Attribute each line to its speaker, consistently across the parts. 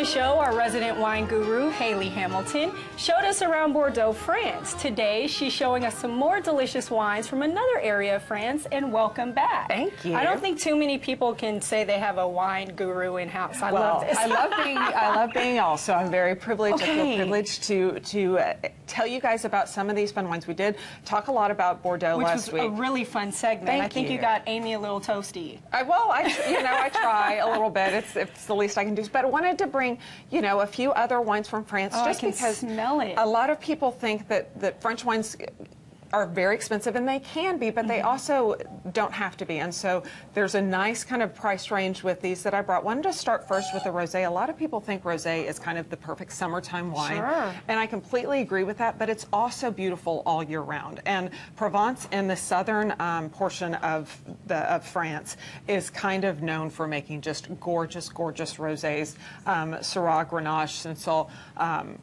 Speaker 1: show, our resident wine guru, Haley Hamilton, showed us around Bordeaux, France. Today, she's showing us some more delicious wines from another area of France, and welcome back.
Speaker 2: Thank you.
Speaker 1: I don't think too many people can say they have a wine guru in-house. I love this.
Speaker 2: I love being also. I'm very privileged.
Speaker 1: Okay.
Speaker 2: I feel privileged to tell you guys about some of these fun wines. We did talk a lot about Bordeaux last week.
Speaker 1: Which was a really fun segment. I think you got Amy a little toasty.
Speaker 2: I try a little bit. It's the least I can do. But I wanted to bring, a few other wines from France, just because
Speaker 1: smell it.
Speaker 2: A lot of people think that French wines are very expensive, and they can be, but they also don't have to be. And so there's a nice kind of price range with these that I brought. Wanted to start first with the rosé. A lot of people think rosé is kind of the perfect summertime wine.
Speaker 1: Sure.
Speaker 2: And I completely agree with that, but it's also beautiful all year round. And Provence, in the southern portion of France, is kind of known for making just gorgeous, gorgeous rosés. Syrah, Grenache, Cinsault,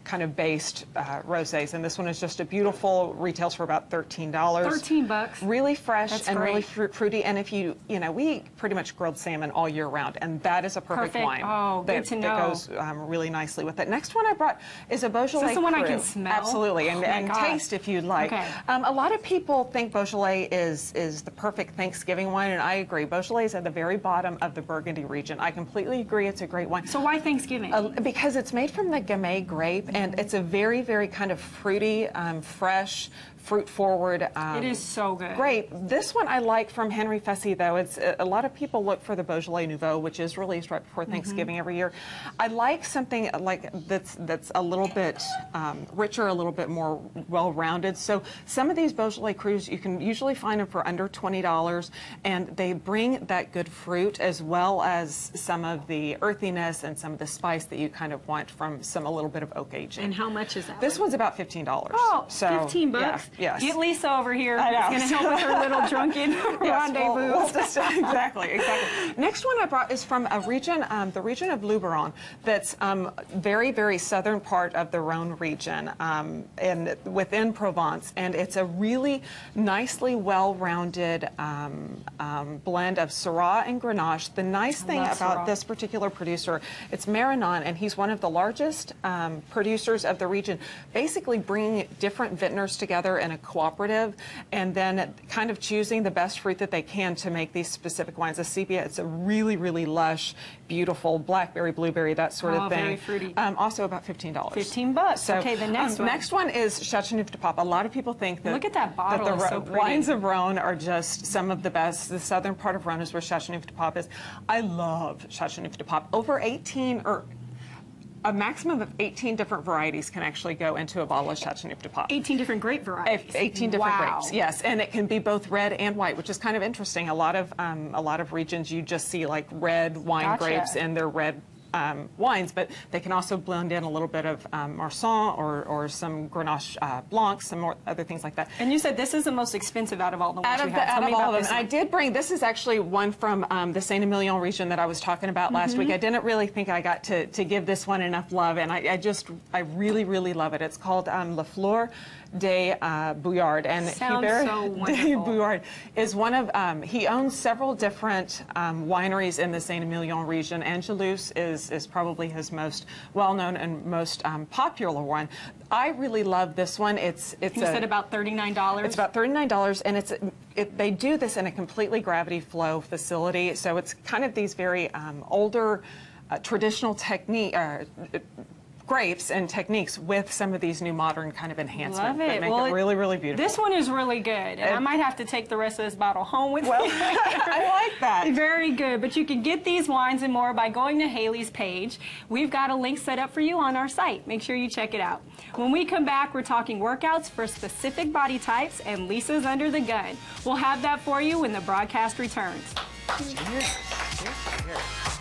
Speaker 2: kind of based rosés. And this one is just a beautiful, retails for about $13.
Speaker 1: $13.
Speaker 2: Really fresh.
Speaker 1: That's
Speaker 2: and
Speaker 1: great.
Speaker 2: really fruity. And if we eat pretty much grilled salmon all year round, and that is a perfect wine.
Speaker 1: Oh, good to know.
Speaker 2: That goes really nicely with it. Next one I brought is a Beaujolais.
Speaker 1: Is this the one
Speaker 2: Cru.
Speaker 1: I can smell?
Speaker 2: Absolutely, and taste if you'd like.
Speaker 1: Okay.
Speaker 2: A lot of people think Beaujolais is the perfect Thanksgiving wine, and I agree. Beaujolais is at the very bottom of the Burgundy region. I completely agree. It's a great wine.
Speaker 1: So why Thanksgiving?
Speaker 2: Because it's made from the Gamay grape, and it's a very, very kind of fruity, fresh, fruit-forward.
Speaker 1: It is so good.
Speaker 2: Great. This one I like from Henry Fessy, though. It's a lot of people look for the Beaujolais Nouveau, which is released right before Thanksgiving every year. I like something like that's a little bit richer, a little bit more well-rounded. So some of these Beaujolais Crus, you can usually find them for under $20, and they bring that good fruit as well as some of the earthiness and some of the spice that you kind of want from a little bit of oak aging.
Speaker 1: And how much is that?
Speaker 2: This one's about $15.
Speaker 1: Oh,
Speaker 2: so,
Speaker 1: $15.
Speaker 2: Yeah. Yes.
Speaker 1: Get Lisa over here.
Speaker 2: I know.
Speaker 1: It's going to help with her little drunken rendezvous.
Speaker 2: Exactly. Next one I brought is from a region, the region of Luberon, that's very, very southern part of the Rhone region, and within Provence, and it's a really nicely well-rounded blend of Syrah and Grenache. The nice thing about this particular producer, it's Marinon, and he's one of the largest producers of the region, basically bringing different vintners together in a cooperative, and then kind of choosing the best fruit that they can to make these specific wines. A sepia, it's a really, really lush, beautiful blackberry, blueberry, that sort of thing.
Speaker 1: Very fruity.
Speaker 2: Also about $15.
Speaker 1: $15. So, okay, the next one.
Speaker 2: Next one is Chateauneuf-du-Pape. A lot of people think that
Speaker 1: look at that bottle.
Speaker 2: That the
Speaker 1: so pretty.
Speaker 2: wines of Rhone are just some of the best. The southern part of Rhone is where Chateauneuf-du-Pape is. I love Chateauneuf-du-Pape. Over 18 or a maximum of 18 different varieties can actually go into a bottle of Chateauneuf-du-Pape.
Speaker 1: 18 different grape varieties.
Speaker 2: 18 different grapes, yes, and it can be both red and white, which is kind of interesting. A lot of regions you just see like red wine grapes and they're red wines, but they can also blend in a little bit of Marsanne or some Grenache Blanc, some more other things like that.
Speaker 1: And you said this is the most expensive out of all the ones you had.
Speaker 2: Out of all of them. And I did bring, this is actually one from the Saint Emilion region that I was talking about last week. I didn't really think I got to give this one enough love, and I really, really love it. It's called La Fleur de Bouillard, and
Speaker 1: Hubert
Speaker 2: de Bouillard is one of, he owns several different wineries in the Saint Emilion region. Angelus is probably his most well-known and most popular one. I really love this one. You
Speaker 1: said about $39?
Speaker 2: It's about $39, and they do this in a completely gravity flow facility, so it's kind of these very older traditional technique grapes and techniques with some of these new modern kind of enhancements that make it really, really beautiful.
Speaker 1: This one is really good, and I might have to take the rest of this bottle home with me.
Speaker 2: I like that.
Speaker 1: Very good, but you can get these wines and more by going to Haley's page. We've got a link set up for you on our site. Make sure you check it out. When we come back, we're talking workouts for specific body types, and Lisa's under the gun. We'll have that for you when the broadcast returns.
Speaker 2: Cheers. Cheers.